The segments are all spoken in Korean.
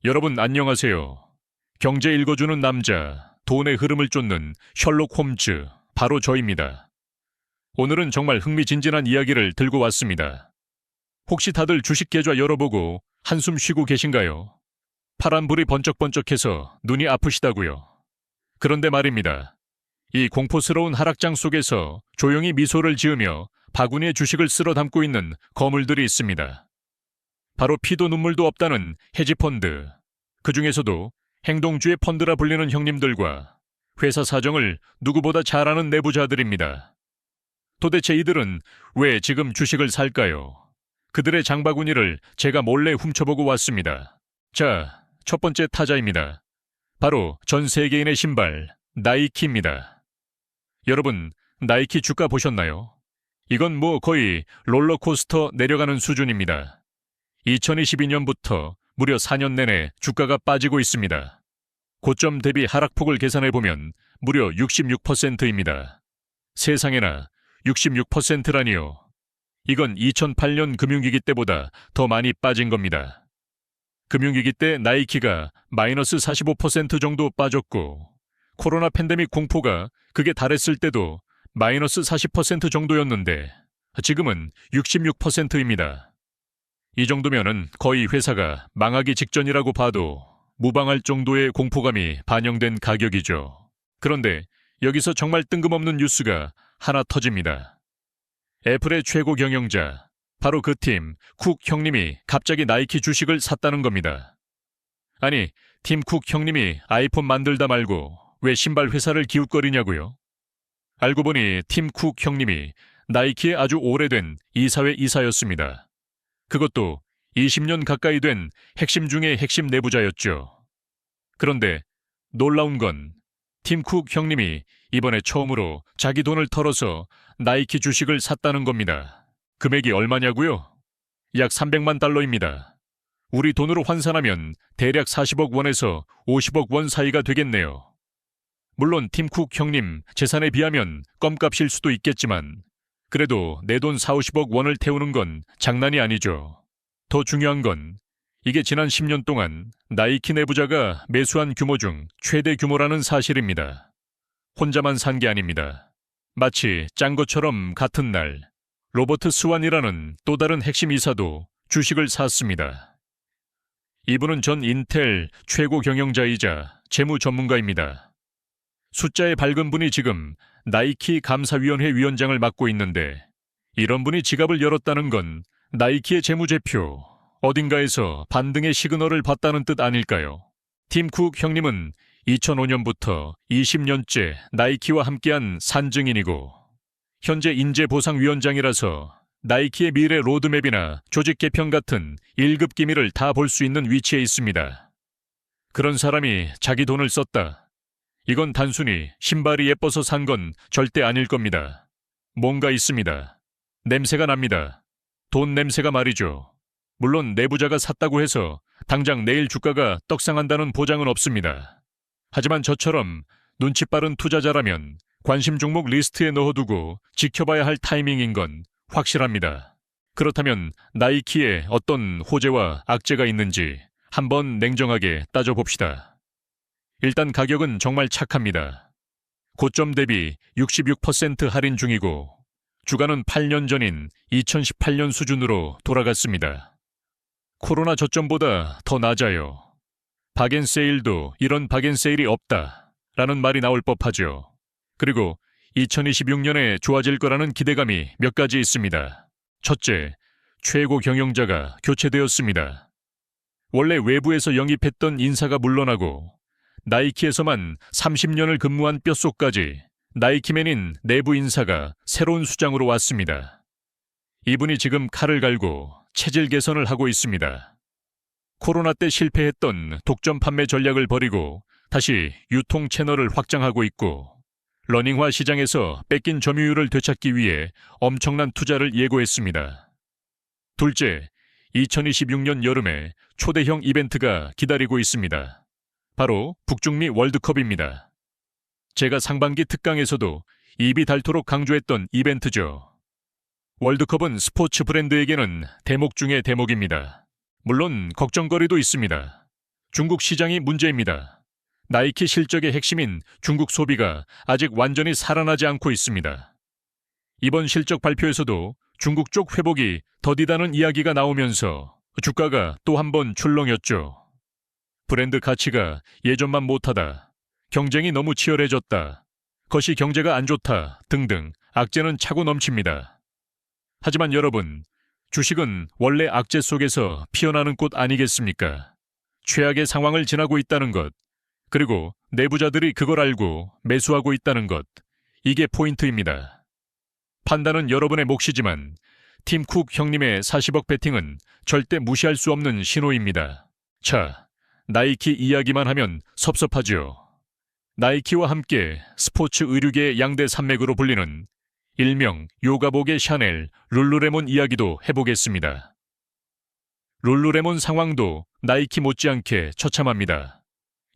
여러분 안녕하세요. 경제 읽어주는 남자, 돈의 흐름을 쫓는 셜록 홈즈, 바로 저입니다. 오늘은 정말 흥미진진한 이야기를 들고 왔습니다. 혹시 다들 주식 계좌 열어보고 한숨 쉬고 계신가요? 파란불이 번쩍번쩍해서 눈이 아프시다고요. 그런데 말입니다. 이 공포스러운 하락장 속에서 조용히 미소를 지으며 바구니에 주식을 쓸어 담고 있는 거물들이 있습니다. 바로 피도 눈물도 없다는 헤지펀드, 그 중에서도 행동주의 펀드라 불리는 형님들과 회사 사정을 누구보다 잘 아는 내부자들입니다. 도대체 이들은 왜 지금 주식을 살까요? 그들의 장바구니를 제가 몰래 훔쳐보고 왔습니다. 자, 첫 번째 타자입니다. 바로 전 세계인의 신발, 나이키입니다. 여러분, 나이키 주가 보셨나요? 이건 거의 롤러코스터 내려가는 수준입니다. 2022년부터 무려 4년 내내 주가가 빠지고 있습니다. 고점 대비 하락폭을 계산해보면 무려 66%입니다. 세상에나 66%라니요. 이건 2008년 금융위기 때보다 더 많이 빠진 겁니다. 금융위기 때 나이키가 마이너스 45% 정도 빠졌고 코로나 팬데믹 공포가 극에 달했을 때도 마이너스 40% 정도였는데 지금은 66%입니다. 이 정도면은 거의 회사가 망하기 직전이라고 봐도 무방할 정도의 공포감이 반영된 가격이죠. 그런데 여기서 정말 뜬금없는 뉴스가 하나 터집니다. 애플의 최고 경영자, 바로 그 팀 쿡 형님이 갑자기 나이키 주식을 샀다는 겁니다. 아니, 팀 쿡 형님이 아이폰 만들다 말고 왜 신발 회사를 기웃거리냐고요? 알고 보니 팀 쿡 형님이 나이키의 아주 오래된 이사회 이사였습니다. 그것도 20년 가까이 된 핵심 중의 핵심 내부자였죠. 그런데 놀라운 건 팀 쿡 형님이 이번에 처음으로 자기 돈을 털어서 나이키 주식을 샀다는 겁니다. 금액이 얼마냐고요? 약 300만 달러입니다. 우리 돈으로 환산하면 대략 40억 원에서 50억 원 사이가 되겠네요. 물론 팀 쿡 형님 재산에 비하면 껌값일 수도 있겠지만 그래도 내 돈 40, 50억 원을 태우는 건 장난이 아니죠. 더 중요한 건 이게 지난 10년 동안 나이키 내부자가 매수한 규모 중 최대 규모라는 사실입니다. 혼자만 산 게 아닙니다. 마치 짠 것처럼 같은 날 로버트 스완이라는 또 다른 핵심 이사도 주식을 샀습니다. 이분은 전 인텔 최고 경영자이자 재무 전문가입니다. 숫자에 밝은 분이 지금 나이키 감사위원회 위원장을 맡고 있는데 이런 분이 지갑을 열었다는 건 나이키의 재무제표, 어딘가에서 반등의 시그널을 봤다는 뜻 아닐까요? 팀 쿡 형님은 2005년부터 20년째 나이키와 함께한 산증인이고 현재 인재보상위원장이라서 나이키의 미래 로드맵이나 조직 개편 같은 1급 기밀을 다 볼 수 있는 위치에 있습니다. 그런 사람이 자기 돈을 썼다. 이건 단순히 신발이 예뻐서 산 건 절대 아닐 겁니다. 뭔가 있습니다. 냄새가 납니다. 돈 냄새가 말이죠. 물론 내부자가 샀다고 해서 당장 내일 주가가 떡상한다는 보장은 없습니다. 하지만 저처럼 눈치 빠른 투자자라면 관심 종목 리스트에 넣어두고 지켜봐야 할 타이밍인 건 확실합니다. 그렇다면 나이키에 어떤 호재와 악재가 있는지 한번 냉정하게 따져봅시다. 일단 가격은 정말 착합니다. 고점 대비 66% 할인 중이고 주가는 8년 전인 2018년 수준으로 돌아갔습니다. 코로나 저점보다 더 낮아요. 박앤세일도 이런 박앤세일이 없다라는 말이 나올 법하죠. 그리고 2026년에 좋아질 거라는 기대감이 몇 가지 있습니다. 첫째, 최고 경영자가 교체되었습니다. 원래 외부에서 영입했던 인사가 물러나고 나이키에서만 30년을 근무한 뼛속까지 나이키맨인 내부 인사가 새로운 수장으로 왔습니다. 이분이 지금 칼을 갈고 체질 개선을 하고 있습니다. 코로나 때 실패했던 독점 판매 전략을 버리고 다시 유통 채널을 확장하고 있고 러닝화 시장에서 뺏긴 점유율을 되찾기 위해 엄청난 투자를 예고했습니다. 둘째, 2026년 여름에 초대형 이벤트가 기다리고 있습니다. 바로 북중미 월드컵입니다. 제가 상반기 특강에서도 입이 닳도록 강조했던 이벤트죠. 월드컵은 스포츠 브랜드에게는 대목 중의 대목입니다. 물론 걱정거리도 있습니다. 중국 시장이 문제입니다. 나이키 실적의 핵심인 중국 소비가 아직 완전히 살아나지 않고 있습니다. 이번 실적 발표에서도 중국 쪽 회복이 더디다는 이야기가 나오면서 주가가 또 한 번 출렁였죠. 브랜드 가치가 예전만 못하다, 경쟁이 너무 치열해졌다, 거시 경제가 안 좋다 등등 악재는 차고 넘칩니다. 하지만 여러분, 주식은 원래 악재 속에서 피어나는 꽃 아니겠습니까? 최악의 상황을 지나고 있다는 것, 그리고 내부자들이 그걸 알고 매수하고 있다는 것, 이게 포인트입니다. 판단은 여러분의 몫이지만 팀 쿡 형님의 40억 배팅은 절대 무시할 수 없는 신호입니다. 자, 나이키 이야기만 하면 섭섭하죠. 나이키와 함께 스포츠 의류계의 양대 산맥으로 불리는 일명 요가복의 샤넬, 룰루레몬 이야기도 해보겠습니다. 룰루레몬 상황도 나이키 못지않게 처참합니다.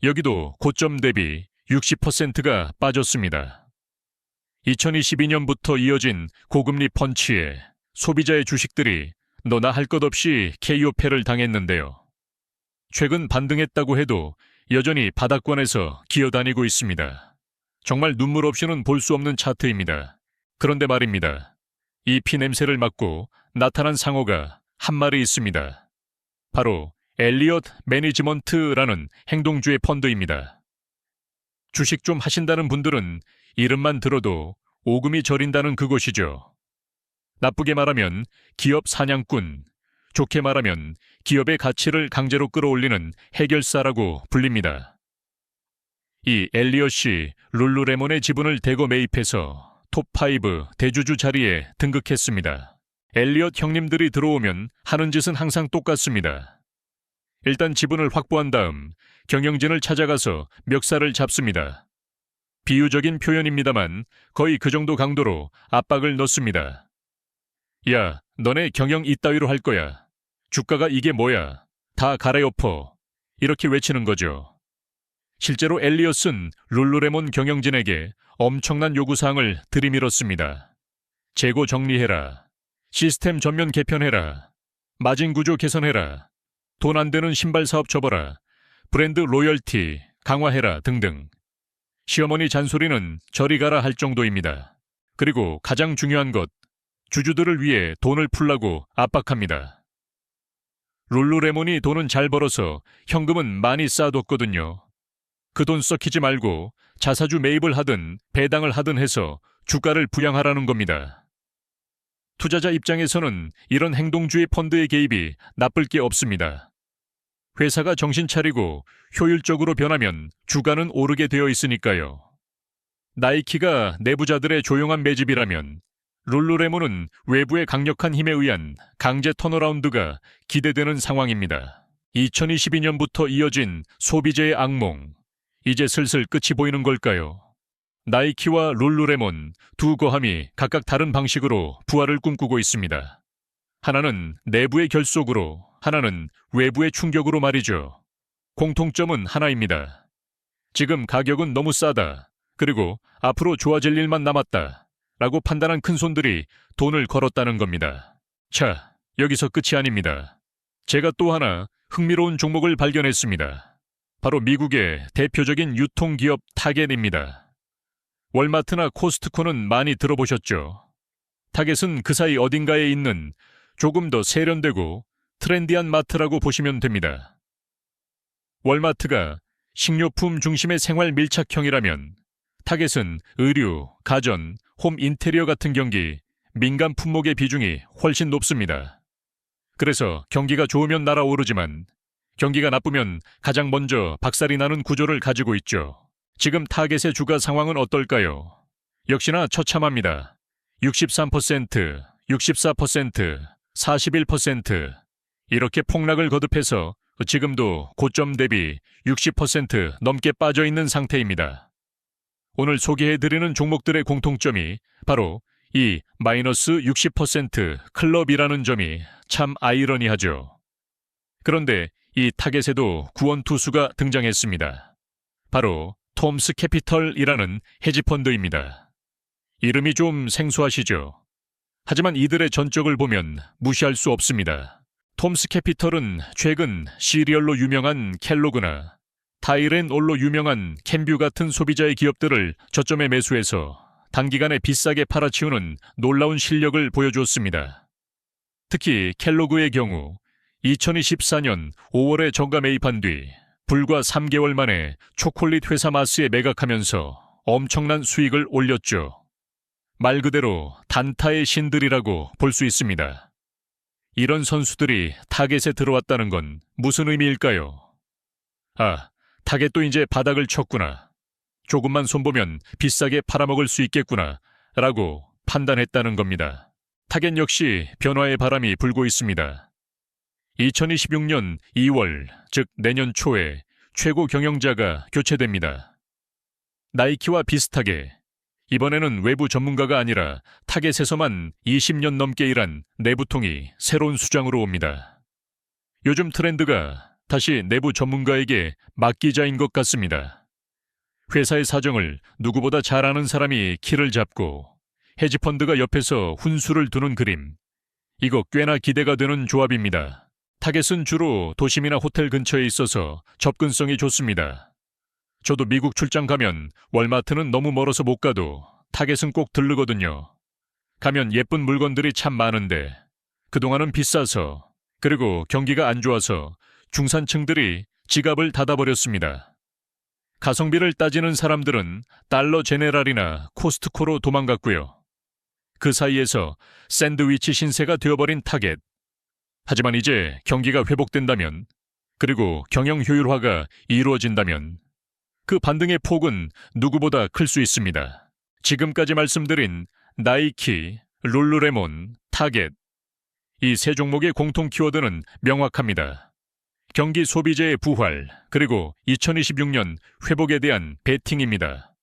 여기도 고점 대비 60%가 빠졌습니다. 2022년부터 이어진 고금리 펀치에 소비자의 주식들이 너나 할 것 없이 KO패를 당했는데요. 최근 반등했다고 해도 여전히 바닥권에서 기어다니고 있습니다. 정말 눈물 없이는 볼 수 없는 차트입니다. 그런데 말입니다. 이 피냄새를 맡고 나타난 상호가 한 마리 있습니다. 바로 엘리엇 매니지먼트라는 행동주의 펀드입니다. 주식 좀 하신다는 분들은 이름만 들어도 오금이 저린다는 그것이죠. 나쁘게 말하면 기업 사냥꾼, 좋게 말하면 기업의 가치를 강제로 끌어올리는 해결사라고 불립니다. 이 엘리엇이 룰루레몬의 지분을 대거 매입해서 톱5 대주주 자리에 등극했습니다. 엘리엇 형님들이 들어오면 하는 짓은 항상 똑같습니다. 일단 지분을 확보한 다음 경영진을 찾아가서 멱살을 잡습니다. 비유적인 표현입니다만 거의 그 정도 강도로 압박을 넣습니다. 야, 너네 경영 이따위로 할 거야. 주가가 이게 뭐야. 다 갈아엎어. 이렇게 외치는 거죠. 실제로 엘리엇은 룰루레몬 경영진에게 엄청난 요구사항을 들이밀었습니다. 재고 정리해라. 시스템 전면 개편해라. 마진 구조 개선해라. 돈 안 되는 신발 사업 접어라. 브랜드 로열티 강화해라 등등. 시어머니 잔소리는 저리 가라 할 정도입니다. 그리고 가장 중요한 것, 주주들을 위해 돈을 풀라고 압박합니다. 룰루레몬이 돈은 잘 벌어서 현금은 많이 쌓아뒀거든요. 그 돈 썩히지 말고 자사주 매입을 하든 배당을 하든 해서 주가를 부양하라는 겁니다. 투자자 입장에서는 이런 행동주의 펀드의 개입이 나쁠 게 없습니다. 회사가 정신 차리고 효율적으로 변하면 주가는 오르게 되어 있으니까요. 나이키가 내부자들의 조용한 매집이라면 룰루레몬은 외부의 강력한 힘에 의한 강제 턴어라운드가 기대되는 상황입니다. 2022년부터 이어진 소비재의 악몽, 이제 슬슬 끝이 보이는 걸까요? 나이키와 룰루레몬 두 거함이 각각 다른 방식으로 부활을 꿈꾸고 있습니다. 하나는 내부의 결속으로, 하나는 외부의 충격으로 말이죠. 공통점은 하나입니다. 지금 가격은 너무 싸다. 그리고 앞으로 좋아질 일만 남았다. 라고 판단한 큰손들이 돈을 걸었다는 겁니다. 자, 여기서 끝이 아닙니다. 제가 또 하나 흥미로운 종목을 발견했습니다. 바로 미국의 대표적인 유통기업 타겟입니다. 월마트나 코스트코는 많이 들어보셨죠? 타겟은 그 사이 어딘가에 있는 조금 더 세련되고 트렌디한 마트라고 보시면 됩니다. 월마트가 식료품 중심의 생활 밀착형이라면 타겟은 의류, 가전, 홈 인테리어 같은 경기, 민간 품목의 비중이 훨씬 높습니다. 그래서 경기가 좋으면 날아오르지만 경기가 나쁘면 가장 먼저 박살이 나는 구조를 가지고 있죠. 지금 타겟의 주가 상황은 어떨까요? 역시나 처참합니다. 63%, 64%, 41% 이렇게 폭락을 거듭해서 지금도 고점 대비 60% 넘게 빠져있는 상태입니다. 오늘 소개해드리는 종목들의 공통점이 바로 이 마이너스 60% 클럽이라는 점이 참 아이러니하죠. 그런데 이 타겟에도 구원투수가 등장했습니다. 바로 톰스 캐피털이라는 헤지펀드입니다. 이름이 좀 생소하시죠? 하지만 이들의 전적을 보면 무시할 수 없습니다. 톰스 캐피털은 최근 시리얼로 유명한 켈로그나 타이렌올로 유명한 캠뷰 같은 소비자의 기업들을 저점에 매수해서 단기간에 비싸게 팔아치우는 놀라운 실력을 보여주었습니다. 특히 켈로그의 경우 2024년 5월에 저가 매입한 뒤 불과 3개월 만에 초콜릿 회사 마스에 매각하면서 엄청난 수익을 올렸죠. 말 그대로 단타의 신들이라고 볼 수 있습니다. 이런 선수들이 타겟에 들어왔다는 건 무슨 의미일까요? 아, 타겟도 이제 바닥을 쳤구나. 조금만 손보면 비싸게 팔아먹을 수 있겠구나 라고 판단했다는 겁니다. 타겟 역시 변화의 바람이 불고 있습니다. 2026년 2월, 즉 내년 초에 최고 경영자가 교체됩니다. 나이키와 비슷하게 이번에는 외부 전문가가 아니라 타겟에서만 20년 넘게 일한 내부통이 새로운 수장으로 옵니다. 요즘 트렌드가 다시 내부 전문가에게 맡기자인 것 같습니다. 회사의 사정을 누구보다 잘 아는 사람이 키를 잡고 헤지펀드가 옆에서 훈수를 두는 그림. 이거 꽤나 기대가 되는 조합입니다. 타겟은 주로 도심이나 호텔 근처에 있어서 접근성이 좋습니다. 저도 미국 출장 가면 월마트는 너무 멀어서 못 가도 타겟은 꼭 들르거든요. 가면 예쁜 물건들이 참 많은데 그동안은 비싸서 그리고 경기가 안 좋아서 중산층들이 지갑을 닫아버렸습니다. 가성비를 따지는 사람들은 달러 제네랄이나 코스트코로 도망갔고요. 그 사이에서 샌드위치 신세가 되어버린 타겟. 하지만 이제 경기가 회복된다면 그리고 경영 효율화가 이루어진다면 그 반등의 폭은 누구보다 클 수 있습니다. 지금까지 말씀드린 나이키, 룰루레몬, 타겟. 이 세 종목의 공통 키워드는 명확합니다. 경기 소비재의 부활, 그리고 2026년 회복에 대한 베팅입니다.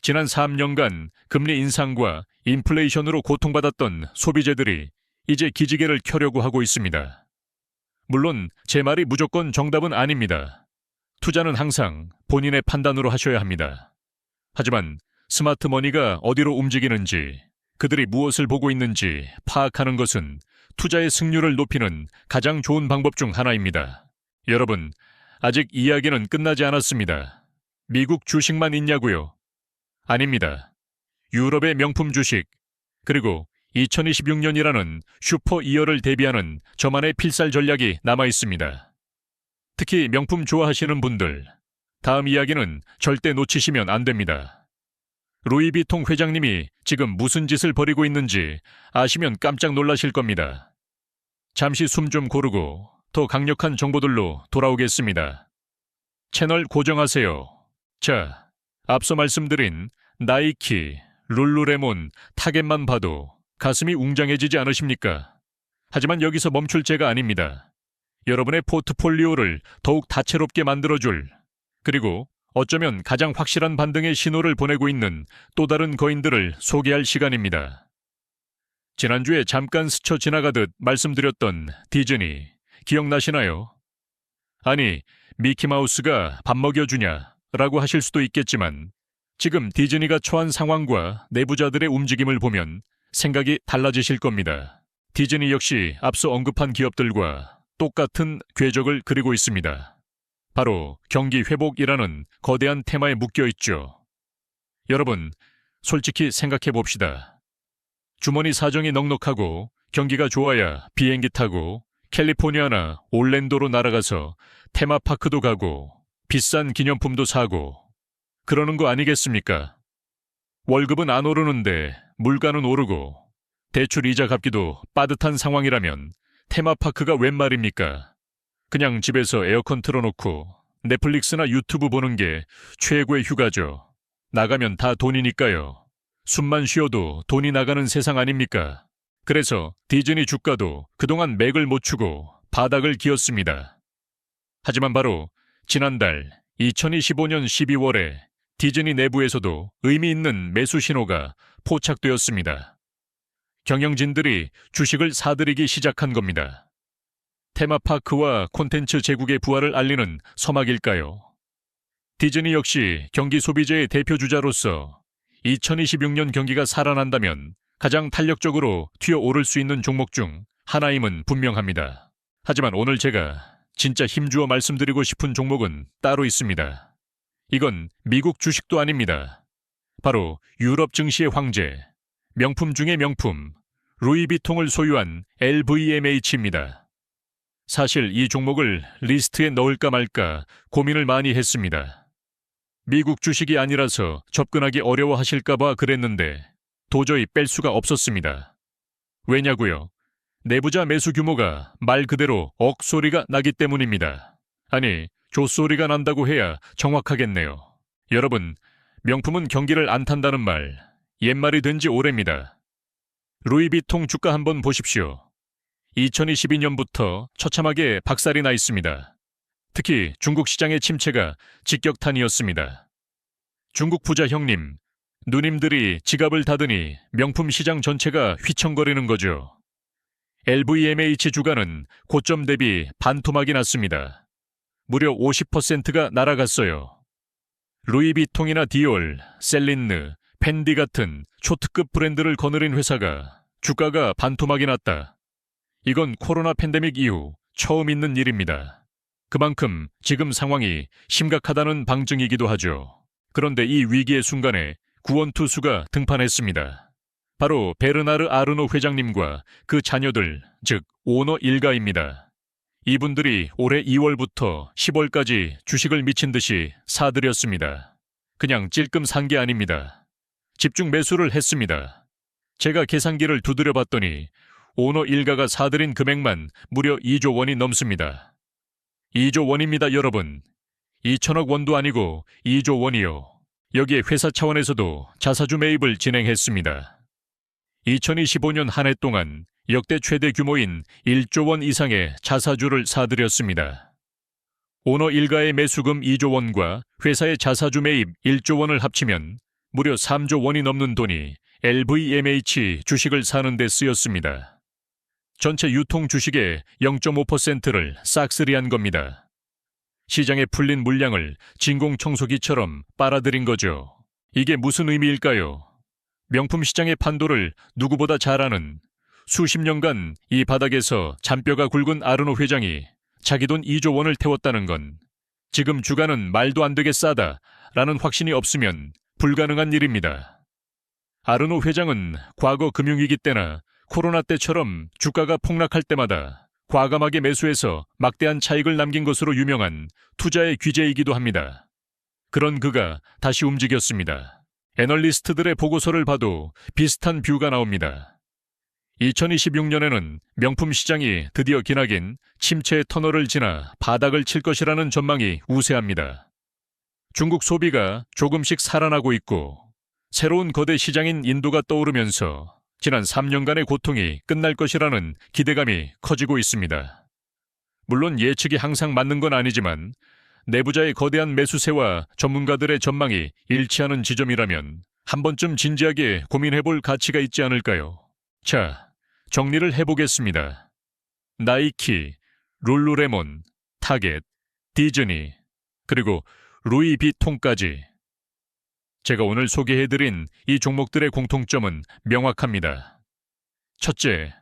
지난 3년간 금리 인상과 인플레이션으로 고통받았던 소비재들이 이제 기지개를 켜려고 하고 있습니다. 물론 제 말이 무조건 정답은 아닙니다. 투자는 항상 본인의 판단으로 하셔야 합니다. 하지만 스마트 머니가 어디로 움직이는지, 그들이 무엇을 보고 있는지 파악하는 것은 투자의 승률을 높이는 가장 좋은 방법 중 하나입니다. 여러분, 아직 이야기는 끝나지 않았습니다. 미국 주식만 있냐고요? 아닙니다. 유럽의 명품 주식, 그리고 2026년이라는 슈퍼 이어를 대비하는 저만의 필살 전략이 남아 있습니다. 특히 명품 좋아하시는 분들, 다음 이야기는 절대 놓치시면 안 됩니다. 루이비통 회장님이 지금 무슨 짓을 벌이고 있는지 아시면 깜짝 놀라실 겁니다. 잠시 숨 좀 고르고 더 강력한 정보들로 돌아오겠습니다. 채널 고정하세요. 자, 앞서 말씀드린 나이키, 룰루레몬, 타겟만 봐도 가슴이 웅장해지지 않으십니까? 하지만 여기서 멈출 제가 아닙니다. 여러분의 포트폴리오를 더욱 다채롭게 만들어줄, 그리고 어쩌면 가장 확실한 반등의 신호를 보내고 있는 또 다른 거인들을 소개할 시간입니다. 지난주에 잠깐 스쳐 지나가듯 말씀드렸던 디즈니, 기억나시나요? 아니, 미키마우스가 밥 먹여주냐 라고 하실 수도 있겠지만 지금 디즈니가 처한 상황과 내부자들의 움직임을 보면 생각이 달라지실 겁니다. 디즈니 역시 앞서 언급한 기업들과 똑같은 궤적을 그리고 있습니다. 바로 경기 회복이라는 거대한 테마에 묶여 있죠. 여러분, 솔직히 생각해 봅시다. 주머니 사정이 넉넉하고 경기가 좋아야 비행기 타고 캘리포니아나 올랜도로 날아가서 테마파크도 가고 비싼 기념품도 사고 그러는 거 아니겠습니까? 월급은 안 오르는데 물가는 오르고 대출 이자 갚기도 빠듯한 상황이라면 테마파크가 웬 말입니까? 그냥 집에서 에어컨 틀어놓고 넷플릭스나 유튜브 보는 게 최고의 휴가죠. 나가면 다 돈이니까요. 숨만 쉬어도 돈이 나가는 세상 아닙니까? 그래서 디즈니 주가도 그동안 맥을 못 추고 바닥을 기었습니다. 하지만 바로 지난달 2025년 12월에 디즈니 내부에서도 의미 있는 매수 신호가 포착되었습니다. 경영진들이 주식을 사들이기 시작한 겁니다. 테마파크와 콘텐츠 제국의 부활을 알리는 서막일까요? 디즈니 역시 경기 소비재의 대표주자로서 2026년 경기가 살아난다면 가장 탄력적으로 튀어오를 수 있는 종목 중 하나임은 분명합니다. 하지만 오늘 제가 진짜 힘주어 말씀드리고 싶은 종목은 따로 있습니다. 이건 미국 주식도 아닙니다. 바로 유럽 증시의 황제, 명품 중의 명품, 루이비통을 소유한 LVMH입니다. 사실 이 종목을 리스트에 넣을까 말까 고민을 많이 했습니다. 미국 주식이 아니라서 접근하기 어려워하실까봐 그랬는데 도저히 뺄 수가 없었습니다. 왜냐고요? 내부자 매수 규모가 말 그대로 억소리가 나기 때문입니다. 아니, 조소리가 난다고 해야 정확하겠네요. 여러분, 명품은 경기를 안 탄다는 말, 옛말이 된 지 오래입니다. 루이비통 주가 한번 보십시오. 2022년부터 처참하게 박살이 나 있습니다. 특히 중국 시장의 침체가 직격탄이었습니다. 중국 부자 형님, 누님들이 지갑을 닫으니 명품 시장 전체가 휘청거리는 거죠. LVMH 주가는 고점 대비 반토막이 났습니다. 무려 50%가 날아갔어요. 루이비통이나 디올, 셀린느, 펜디 같은 초특급 브랜드를 거느린 회사가 주가가 반토막이 났다. 이건 코로나 팬데믹 이후 처음 있는 일입니다. 그만큼 지금 상황이 심각하다는 방증이기도 하죠. 그런데 이 위기의 순간에 구원투수가 등판했습니다. 바로 베르나르 아르노 회장님과 그 자녀들, 즉 오너 일가입니다. 이분들이 올해 2월부터 10월까지 주식을 미친 듯이 사들였습니다. 그냥 찔끔 산 게 아닙니다. 집중 매수를 했습니다. 제가 계산기를 두드려 봤더니 오너 일가가 사들인 금액만 무려 2조 원이 넘습니다. 2조 원입니다, 여러분. 2천억 원도 아니고 2조 원이요. 여기에 회사 차원에서도 자사주 매입을 진행했습니다. 2025년 한 해 동안 역대 최대 규모인 1조 원 이상의 자사주를 사들였습니다. 오너 일가의 매수금 2조 원과 회사의 자사주 매입 1조 원을 합치면 무려 3조 원이 넘는 돈이 LVMH 주식을 사는 데 쓰였습니다. 전체 유통 주식의 0.5%를 싹쓸이한 겁니다. 시장에 풀린 물량을 진공청소기처럼 빨아들인 거죠. 이게 무슨 의미일까요? 명품 시장의 판도를 누구보다 잘 아는 수십 년간 이 바닥에서 잔뼈가 굵은 아르노 회장이 자기 돈 2조 원을 태웠다는 건 지금 주가는 말도 안 되게 싸다라는 확신이 없으면 불가능한 일입니다. 아르노 회장은 과거 금융위기 때나 코로나 때처럼 주가가 폭락할 때마다 과감하게 매수해서 막대한 차익을 남긴 것으로 유명한 투자의 귀재이기도 합니다. 그런 그가 다시 움직였습니다. 애널리스트들의 보고서를 봐도 비슷한 뷰가 나옵니다. 2026년에는 명품 시장이 드디어 기나긴 침체의 터널을 지나 바닥을 칠 것이라는 전망이 우세합니다. 중국 소비가 조금씩 살아나고 있고 새로운 거대 시장인 인도가 떠오르면서 지난 3년간의 고통이 끝날 것이라는 기대감이 커지고 있습니다. 물론 예측이 항상 맞는 건 아니지만 내부자의 거대한 매수세와 전문가들의 전망이 일치하는 지점이라면 한 번쯤 진지하게 고민해볼 가치가 있지 않을까요? 자, 정리를 해보겠습니다. 나이키, 룰루레몬, 타겟, 디즈니, 그리고 루이비통까지. 제가 오늘 소개해드린 이 종목들의 공통점은 명확합니다. 첫째,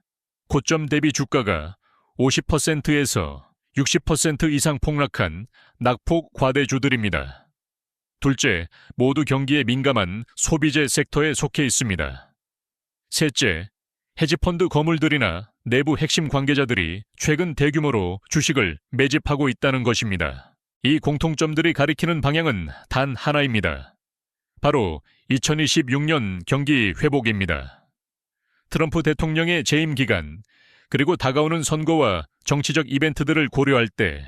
고점 대비 주가가 50%에서 60% 이상 폭락한 낙폭 과대주들입니다. 둘째, 모두 경기에 민감한 소비재 섹터에 속해 있습니다. 셋째, 헤지펀드 거물들이나 내부 핵심 관계자들이 최근 대규모로 주식을 매집하고 있다는 것입니다. 이 공통점들이 가리키는 방향은 단 하나입니다. 바로 2026년 경기 회복입니다. 트럼프 대통령의 재임 기간, 그리고 다가오는 선거와 정치적 이벤트들을 고려할 때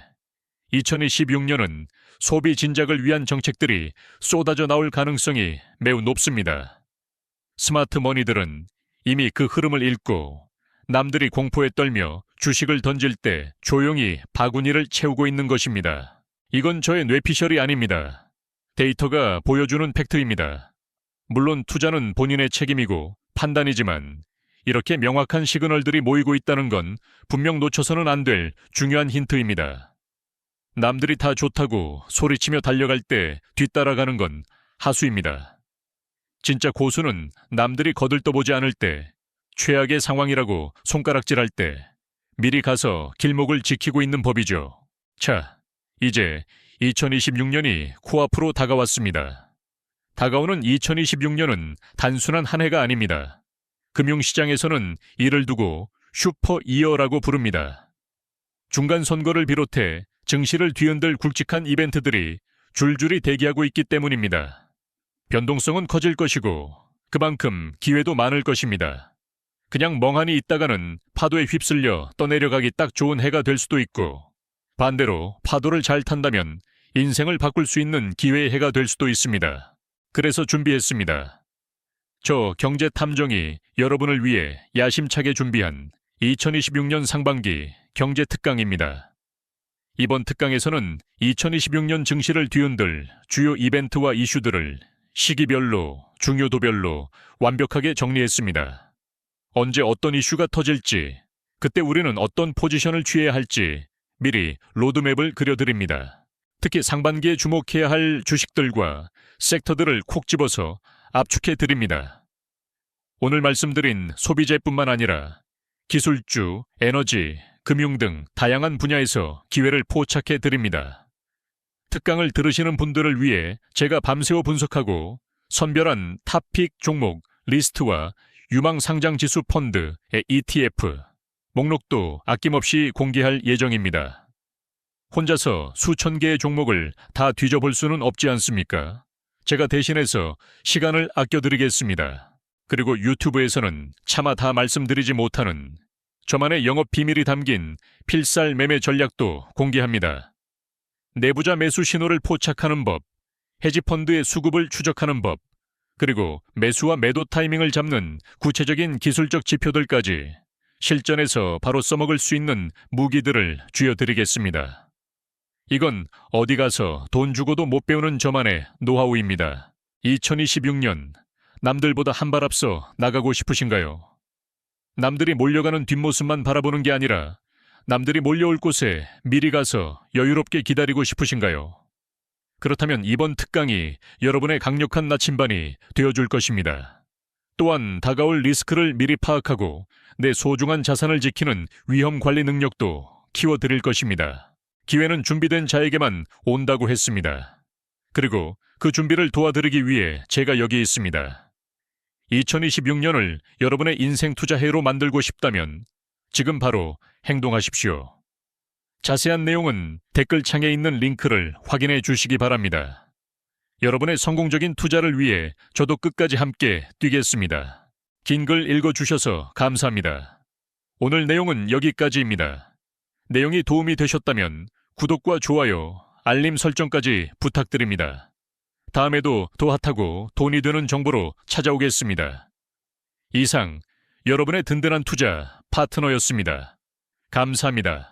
2026년은 소비 진작을 위한 정책들이 쏟아져 나올 가능성이 매우 높습니다. 스마트 머니들은 이미 그 흐름을 읽고 남들이 공포에 떨며 주식을 던질 때 조용히 바구니를 채우고 있는 것입니다. 이건 저의 뇌피셜이 아닙니다. 데이터가 보여주는 팩트입니다. 물론 투자는 본인의 책임이고 판단이지만 이렇게 명확한 시그널들이 모이고 있다는 건 분명 놓쳐서는 안 될 중요한 힌트입니다. 남들이 다 좋다고 소리치며 달려갈 때 뒤따라가는 건 하수입니다. 진짜 고수는 남들이 거들떠보지 않을 때, 최악의 상황이라고 손가락질할 때, 미리 가서 길목을 지키고 있는 법이죠. 자, 이제 2026년이 코앞으로 다가왔습니다. 다가오는 2026년은 단순한 한 해가 아닙니다. 금융시장에서는 이를 두고 슈퍼 이어라고 부릅니다. 중간 선거를 비롯해 증시를 뒤흔들 굵직한 이벤트들이 줄줄이 대기하고 있기 때문입니다. 변동성은 커질 것이고 그만큼 기회도 많을 것입니다. 그냥 멍하니 있다가는 파도에 휩쓸려 떠내려가기 딱 좋은 해가 될 수도 있고, 반대로 파도를 잘 탄다면 인생을 바꿀 수 있는 기회의 해가 될 수도 있습니다. 그래서 준비했습니다. 저 경제탐정이 여러분을 위해 야심차게 준비한 2026년 상반기 경제특강입니다. 이번 특강에서는 2026년 증시를 뒤흔들 주요 이벤트와 이슈들을 시기별로, 중요도별로 완벽하게 정리했습니다. 언제 어떤 이슈가 터질지, 그때 우리는 어떤 포지션을 취해야 할지 미리 로드맵을 그려드립니다. 특히 상반기에 주목해야 할 주식들과 섹터들을 콕 집어서 압축해드립니다. 오늘 말씀드린 소비재뿐만 아니라 기술주, 에너지, 금융 등 다양한 분야에서 기회를 포착해드립니다. 특강을 들으시는 분들을 위해 제가 밤새워 분석하고 선별한 탑픽 종목 리스트와 유망 상장지수 펀드의 ETF, 목록도 아낌없이 공개할 예정입니다. 혼자서 수천 개의 종목을 다 뒤져볼 수는 없지 않습니까? 제가 대신해서 시간을 아껴드리겠습니다. 그리고 유튜브에서는 차마 다 말씀드리지 못하는 저만의 영업 비밀이 담긴 필살 매매 전략도 공개합니다. 내부자 매수 신호를 포착하는 법, 헤지펀드의 수급을 추적하는 법, 그리고 매수와 매도 타이밍을 잡는 구체적인 기술적 지표들까지 실전에서 바로 써먹을 수 있는 무기들을 쥐어드리겠습니다. 이건 어디 가서 돈 주고도 못 배우는 저만의 노하우입니다. 2026년 남들보다 한 발 앞서 나가고 싶으신가요? 남들이 몰려가는 뒷모습만 바라보는 게 아니라 남들이 몰려올 곳에 미리 가서 여유롭게 기다리고 싶으신가요? 그렇다면 이번 특강이 여러분의 강력한 나침반이 되어줄 것입니다. 또한 다가올 리스크를 미리 파악하고 내 소중한 자산을 지키는 위험 관리 능력도 키워드릴 것입니다. 기회는 준비된 자에게만 온다고 했습니다. 그리고 그 준비를 도와드리기 위해 제가 여기 있습니다. 2026년을 여러분의 인생 투자해로 만들고 싶다면 지금 바로 행동하십시오. 자세한 내용은 댓글창에 있는 링크를 확인해 주시기 바랍니다. 여러분의 성공적인 투자를 위해 저도 끝까지 함께 뛰겠습니다. 긴 글 읽어주셔서 감사합니다. 오늘 내용은 여기까지입니다. 내용이 도움이 되셨다면 구독과 좋아요, 알림 설정까지 부탁드립니다. 다음에도 더 핫하고 돈이 되는 정보로 찾아오겠습니다. 이상 여러분의 든든한 투자 파트너였습니다. 감사합니다.